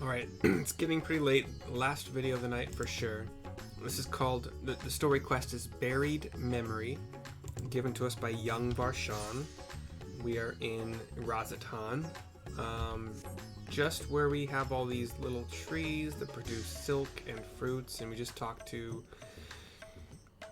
Alright, it's getting pretty late. Last video of the night for sure. This is called, the story quest is Buried Memory, given to us by Young Varshan. We are in Razatan, just where we have all these little trees that produce silk and fruits, and we just talked to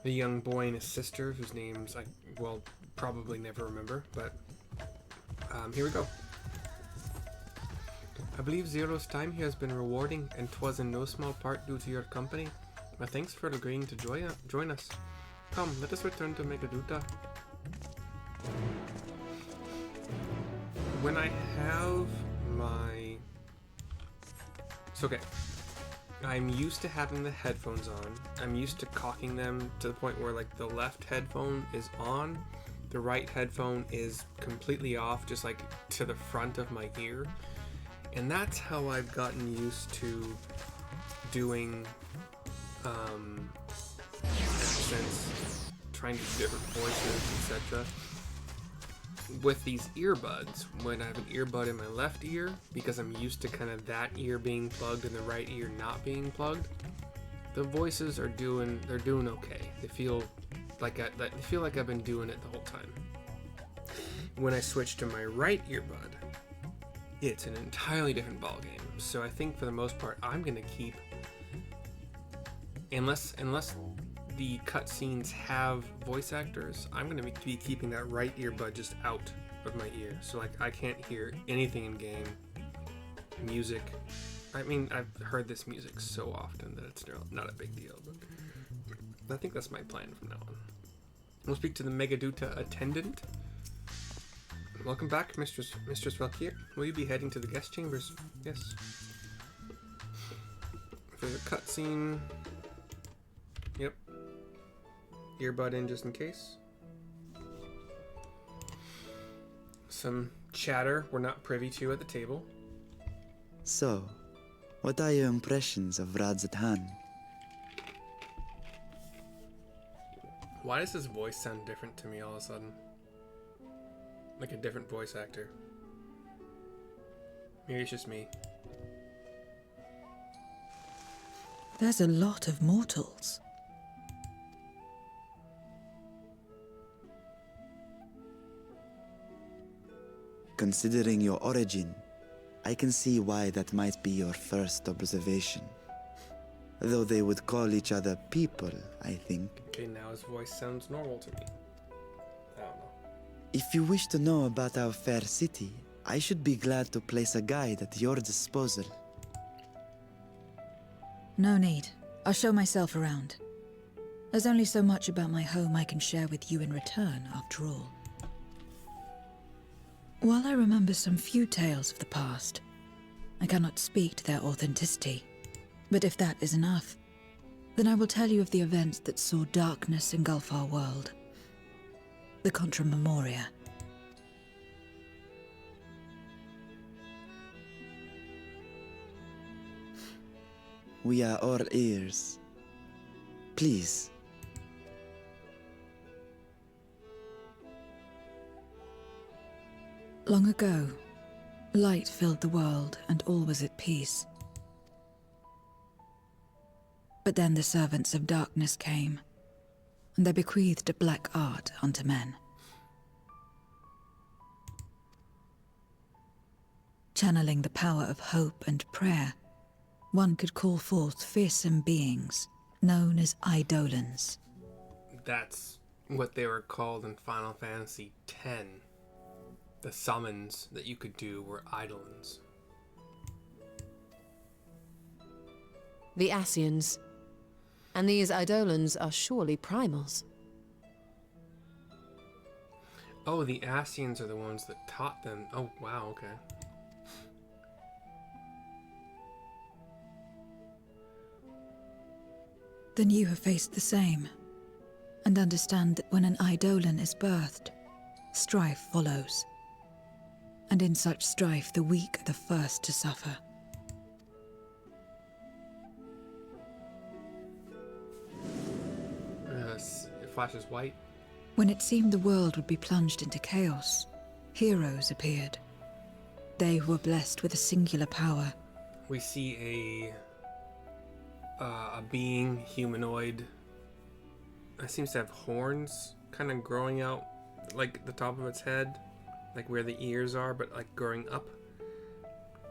the young boy and his sister, whose names I will probably never remember, but here we go. I believe Zero's time here has been rewarding, and 'twas in no small part due to your company. My thanks for agreeing to join us. Come, let us return to Megaduta. When I have my... So, okay. I'm used to having the headphones on. I'm used to cocking them to the point where, like, the left headphone is on, the right headphone is completely off, just, like, to the front of my ear. And that's how I've gotten used to doing accents, trying to do different voices, etc. With these earbuds, when I have an earbud in my left ear, because I'm used to kind of that ear being plugged and the right ear not being plugged, the voices are doing okay. They feel like I've been doing it the whole time. When I switch to my right earbud, it's an entirely different ballgame. So I think for the most part, I'm gonna keep, unless the cutscenes have voice actors, I'm gonna be keeping that right earbud just out of my ear. So like I can't hear anything in game. Music. I mean, I've heard this music so often that it's not a big deal. But I think that's my plan from now on. We'll speak to the Megaduta attendant. Welcome back, Mistress Valkyr. Will you be heading to the guest chambers? Yes. If there's a cutscene... Yep. Earbud in just in case. Some chatter we're not privy to at the table. So, what are your impressions of Razatan? Why does his voice sound different to me all of a sudden? Like a different voice actor. Maybe it's just me. There's a lot of mortals. Considering your origin, I can see why that might be your first observation. Though they would call each other people, I think. Okay, now his voice sounds normal to me. I don't know. If you wish to know about our fair city, I should be glad to place a guide at your disposal. No need. I'll show myself around. There's only so much about my home I can share with you in return, after all. While I remember some few tales of the past, I cannot speak to their authenticity. But if that is enough, then I will tell you of the events that saw darkness engulf our world. The Contra Memoria. We are all ears. Please. Long ago, light filled the world and all was at peace. But then the servants of darkness came, and they bequeathed a black art unto men. Channeling the power of hope and prayer, one could call forth fearsome beings known as Eidolons. That's what they were called in Final Fantasy X. The summons that you could do were Eidolons. The Ascians. And these Eidolons are surely primals. Oh, the Ascians are the ones that taught them. Oh, wow, okay. Then you have faced the same, and understand that when an Eidolon is birthed, strife follows. And in such strife, the weak are the first to suffer. It flashes white. When it seemed the world would be plunged into chaos, heroes appeared. They who were blessed with a singular power, we see a being, humanoid. It seems to have horns kind of growing out like the top of its head, like where the ears are, but like growing up.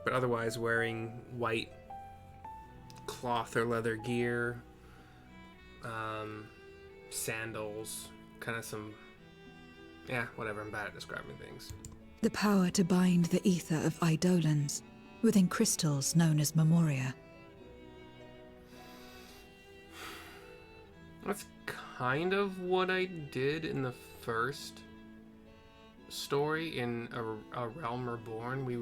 But otherwise wearing white cloth or leather gear, sandals, kind of some, yeah, whatever, I'm bad at describing things. The power to bind the ether of Eidolons within crystals known as Memoria. That's kind of what I did in the first story in a Realm Reborn. We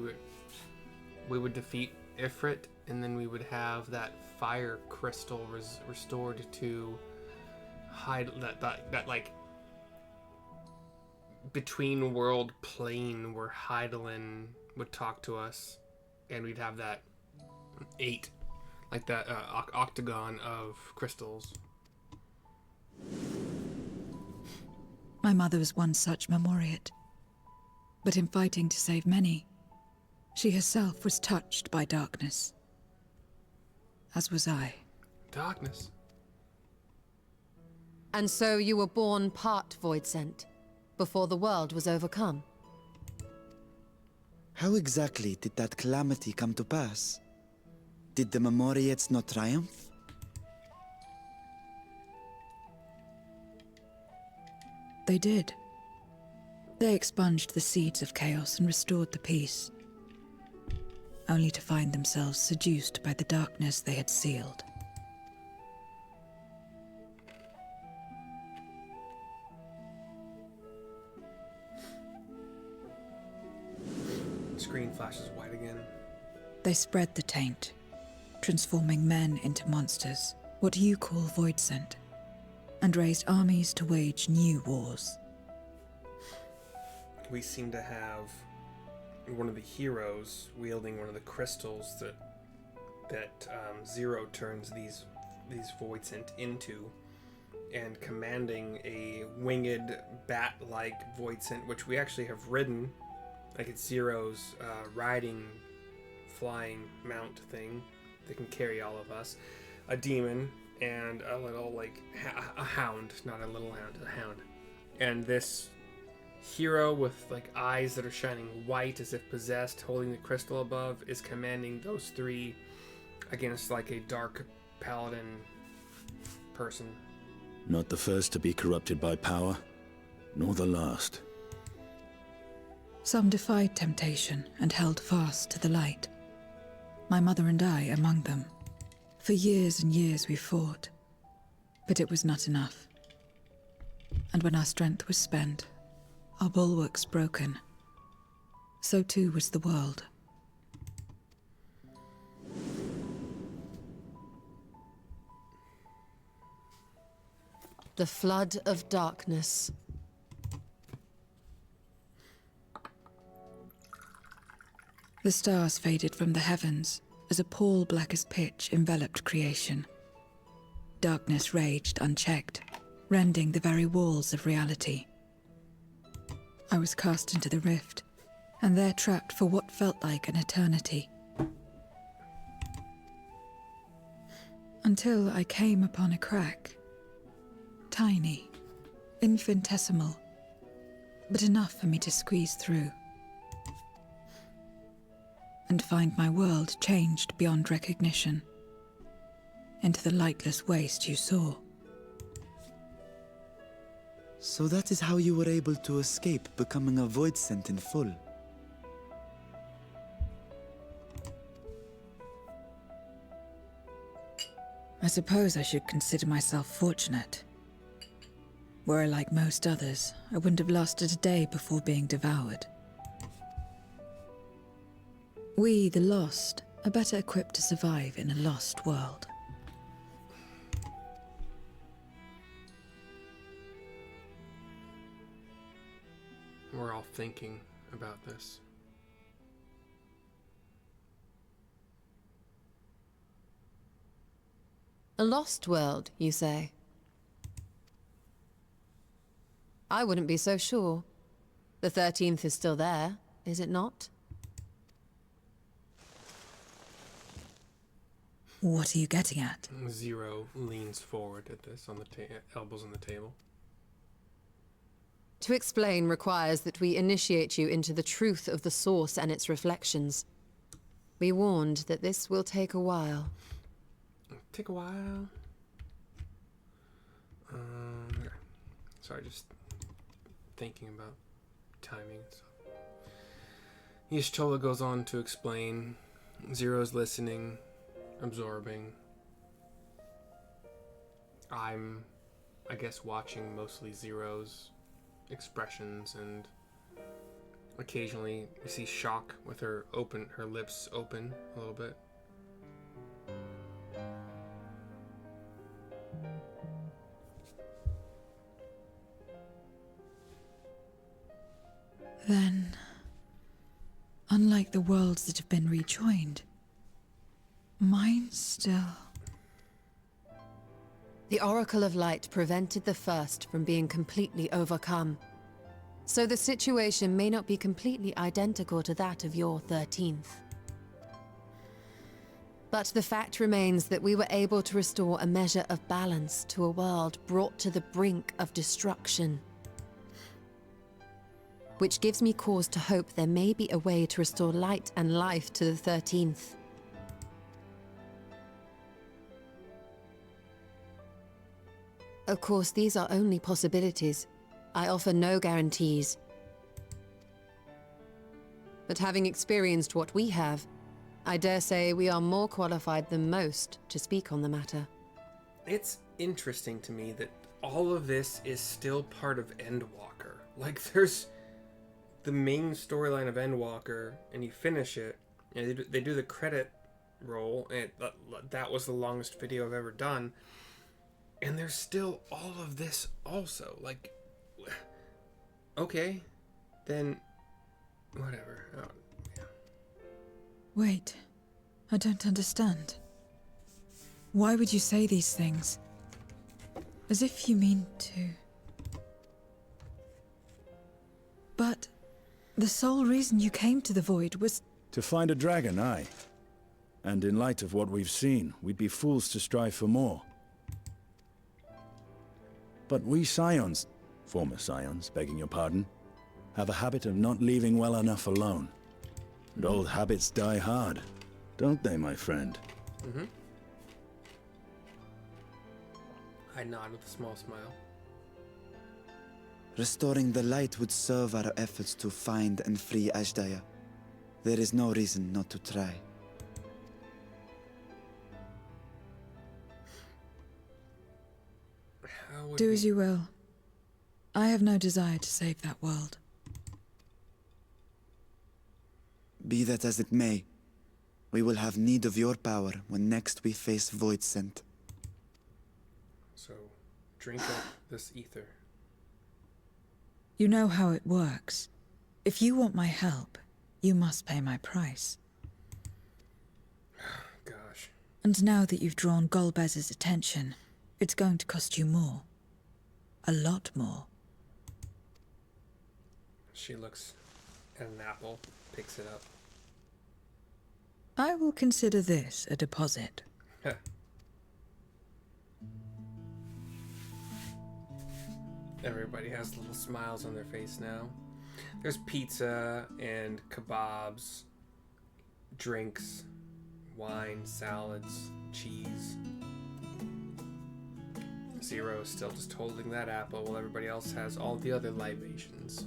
would defeat Ifrit, and then we would have that fire crystal restored to hide that like between world plane where Hydaelyn would talk to us, and we'd have that octagon of crystals. My mother was one such Memoriate. But in fighting to save many, she herself was touched by darkness. As was I. Darkness. And so you were born part Voidsent, before the world was overcome. How exactly did that calamity come to pass? Did the Memoriates not triumph? They did. They expunged the seeds of chaos and restored the peace, only to find themselves seduced by the darkness they had sealed. Screen flashes white again. They spread the taint, transforming men into monsters, what you call Voidsent, and raised armies to wage new wars. We seem to have one of the heroes wielding one of the crystals that Zero turns these Voidsent into, and commanding a winged bat-like Voidsent, which we actually have ridden, like it's Zero's riding, flying mount thing that can carry all of us, a demon, and a little like a hound, not a little hound, a hound, and this hero with like eyes that are shining white as if possessed, holding the crystal above, is commanding those three against like a dark paladin person. Not the first to be corrupted by power, nor the last. Some defied temptation and held fast to the light. My mother and I among them. For years and years we fought, but it was not enough. And when our strength was spent, our bulwarks broken, so too was the world. The flood of darkness. The stars faded from the heavens as a pall black as pitch enveloped creation. Darkness raged unchecked, rending the very walls of reality. I was cast into the rift, and there trapped for what felt like an eternity. Until I came upon a crack. Tiny, infinitesimal, but enough for me to squeeze through. And find my world changed beyond recognition, into the lightless waste you saw. So that is how you were able to escape becoming a Voidsent in full. I suppose I should consider myself fortunate. Were I like most others, I wouldn't have lasted a day before being devoured. We, the lost, are better equipped to survive in a lost world. We're all thinking about this. A lost world, you say? I wouldn't be so sure. The 13th is still there, is it not? What are you getting at? Zero leans forward at this, on the elbows on the table. To explain requires that we initiate you into the truth of the source and its reflections. We warned that this will take a while. Take a while. Okay. Sorry, just thinking about timing and stuff. Y'shtola goes on to explain. Zero's listening, absorbing. I'm, I guess, watching mostly Zero's expressions, and occasionally we see shock with her lips open a little bit. Then, unlike the worlds that have been rejoined, mine still... The Oracle of Light prevented the first from being completely overcome. So the situation may not be completely identical to that of your 13th. But the fact remains that we were able to restore a measure of balance to a world brought to the brink of destruction. Which gives me cause to hope there may be a way to restore light and life to the 13th. Of course, these are only possibilities. I offer no guarantees. But having experienced what we have, I dare say we are more qualified than most to speak on the matter. It's interesting to me that all of this is still part of Endwalker. Like, there's the main storyline of Endwalker, and you finish it, and they do the credit roll, and that was the longest video I've ever done. And there's still all of this also. Like, okay, then whatever. Oh, yeah. Wait, I don't understand. Why would you say these things? As if you mean to... But the sole reason you came to the Void was... To find a dragon, aye. And in light of what we've seen, we'd be fools to strive for more. But we Scions, former Scions, begging your pardon, have a habit of not leaving well enough alone. And old habits die hard, don't they, my friend? Mm-hmm. I nod with a small smile. Restoring the light would serve our efforts to find and free Ashdaya. There is no reason not to try. Do as you will. I have no desire to save that world. Be that as it may, we will have need of your power when next we face Voidsent. So, drink up this ether. You know how it works. If you want my help, you must pay my price. Gosh. And now that you've drawn Golbez's attention, it's going to cost you more. A lot more. She looks at an apple, picks it up. I will consider this a deposit. Everybody has little smiles on their face now. There's pizza and kebabs, drinks, wine, salads, cheese. Zero is still just holding that apple while everybody else has all the other libations.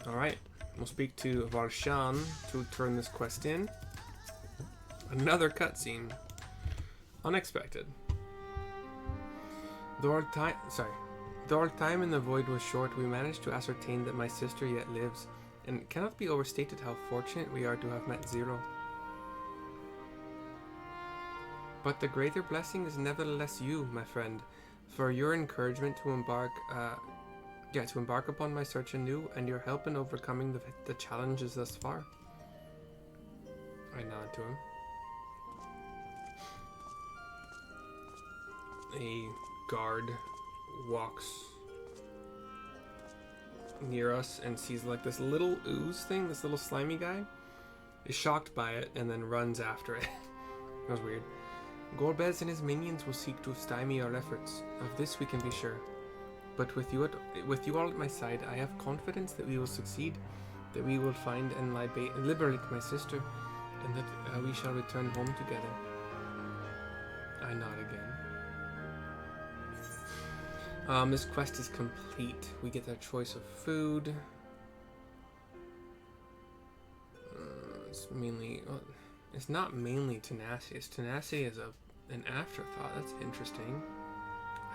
Alright, we'll speak to Varshan to turn this quest in. Another cutscene. Unexpected. Though our time in the Void was short, we managed to ascertain that my sister yet lives, and it cannot be overstated how fortunate we are to have met Zero. But the greater blessing is nevertheless you, my friend, for your encouragement to embark upon my search anew, and your help in overcoming the challenges thus far. I nod to him. A guard walks near us and sees like this little ooze thing, this little slimy guy, is shocked by it and then runs after it. That was weird. Golbez and his minions will seek to stymie our efforts. Of this we can be sure. But with you all at my side, I have confidence that we will succeed, that we will find and liberate my sister, and that we shall return home together. I nod again. This quest is complete. We get our choice of food. It's mainly... it's not mainly tenacity. It's tenacity as an afterthought. That's interesting.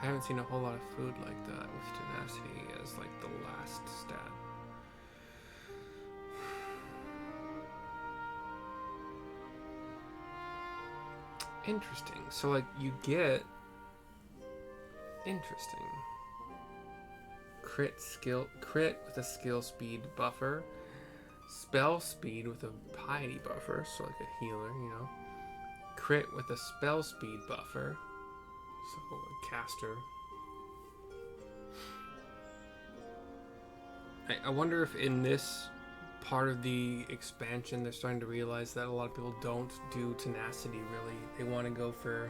I haven't seen a whole lot of food like that with tenacity as like the last stat. Interesting. So like you get interesting crit with a skill speed buffer, spell speed with a piety buffer, so like a healer, you know. Crit with a spell speed buffer, so a caster. I wonder if in this part of the expansion they're starting to realize that a lot of people don't do tenacity really. They want to go for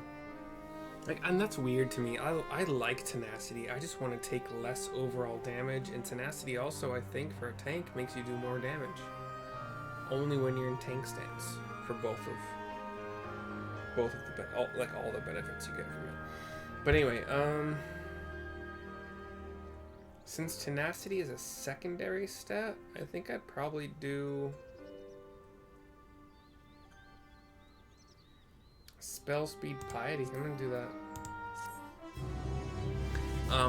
and that's weird to me. I like tenacity. I just want to take less overall damage, and tenacity also, I think, for a tank makes you do more damage. Only when you're in tank stance for all the benefits you get from it. But anyway, since tenacity is a secondary stat, I think I'd probably do spell speed piety. I'm gonna do that.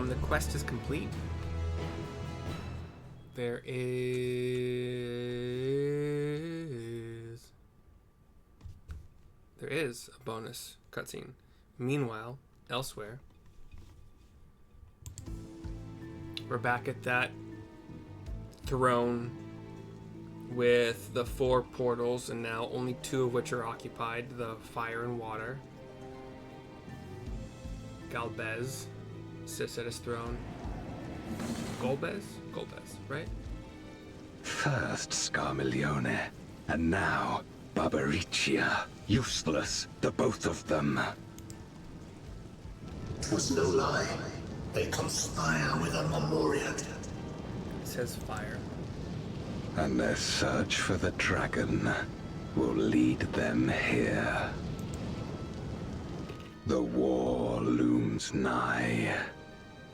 The quest is complete. There is a bonus cutscene. Meanwhile, elsewhere, we're back at that throne with the 4 portals, and now only 2 of which are occupied, the fire and water. Golbez sits at his throne. Golbez, right? First Scarmiglione, and now Barbaricia. Useless, the both of them. 'Twas no lie. They conspire with a memorial. It says fire. And their search for the dragon will lead them here. The war looms nigh.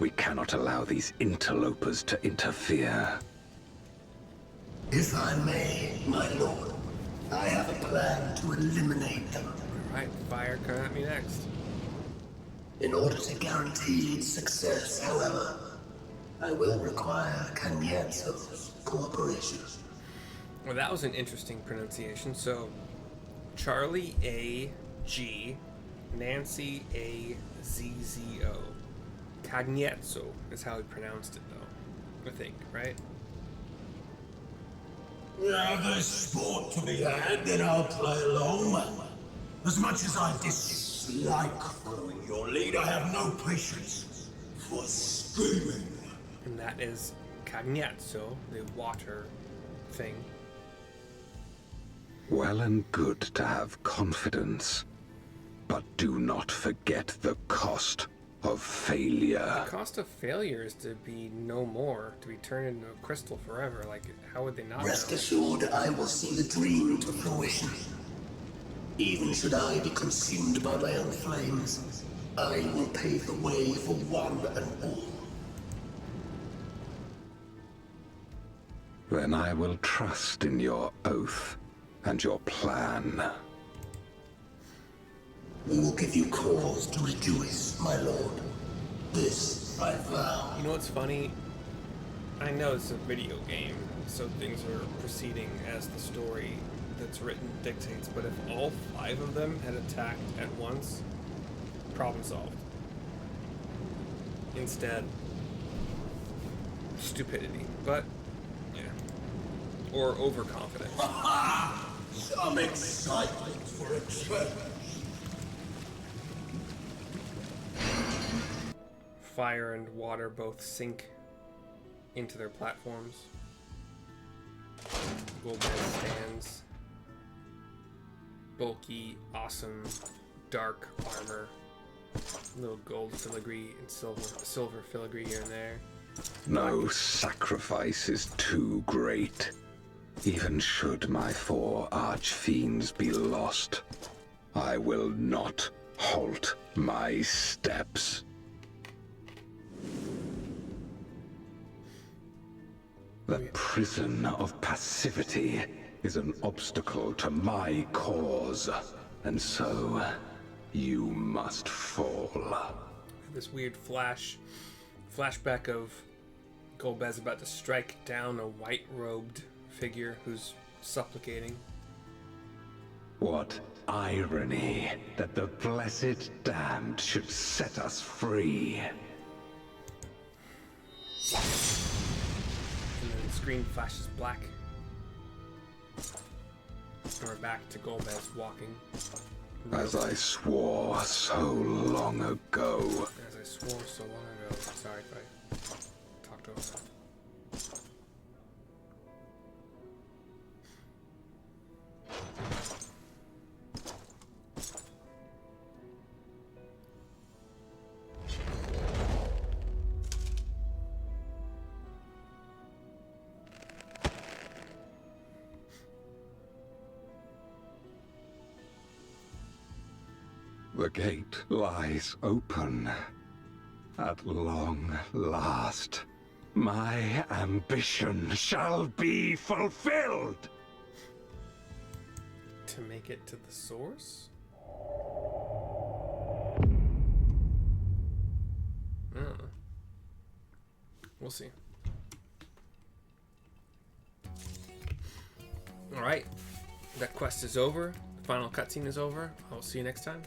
We cannot allow these interlopers to interfere. If I may, my lord, I have a plan to eliminate them. Alright, fire coming at me next. In order to guarantee its success, however, I will require Cagnazzo's cooperation. Well, that was an interesting pronunciation. So, Charlie A. G. Nancy A. ZZO. Cagnazzo is how he pronounced it, though. I think, right? If there's sport to be had, then I'll play along. As much as I dislike following your lead, I have no patience for screaming. And that is Cagnazzo, the water thing. Well and good to have confidence, but do not forget the cost of failure. The cost of failure is to be no more, to be turned into a crystal forever. Like, how would they not Rest know? assured, I will see the dream to fruition. Even should I be consumed by my own flames, I will pave the way for one and all. Then I will trust in your oath and your plan. We will give you cause to rejoice, my lord. This I vow. You know what's funny? I know it's a video game, so things are proceeding as the story that's written dictates, but if all 5 of them had attacked at once, problem solved. Instead, stupidity. But, yeah. Or overconfidence. Some excitement for a change. Fire and water both sink into their platforms. Golbez stands. Bulky, awesome, dark armor. Little gold filigree and silver filigree here and there. No sacrifice is too great. Even should my 4 archfiends be lost, I will not halt my steps. The prison of passivity is an obstacle to my cause, and so you must fall. This weird flashback of Golbez about to strike down a white-robed figure who's supplicating. What irony that the blessed damned should set us free. And then the screen flashes black. And we're back to Golbez walking. As I swore so long ago. As I swore so long ago. Sorry if I talked over that. The gate lies open. At long last, my ambition shall be fulfilled! To make it to the source? We'll see. Alright. That quest is over. The final cutscene is over. I'll see you next time.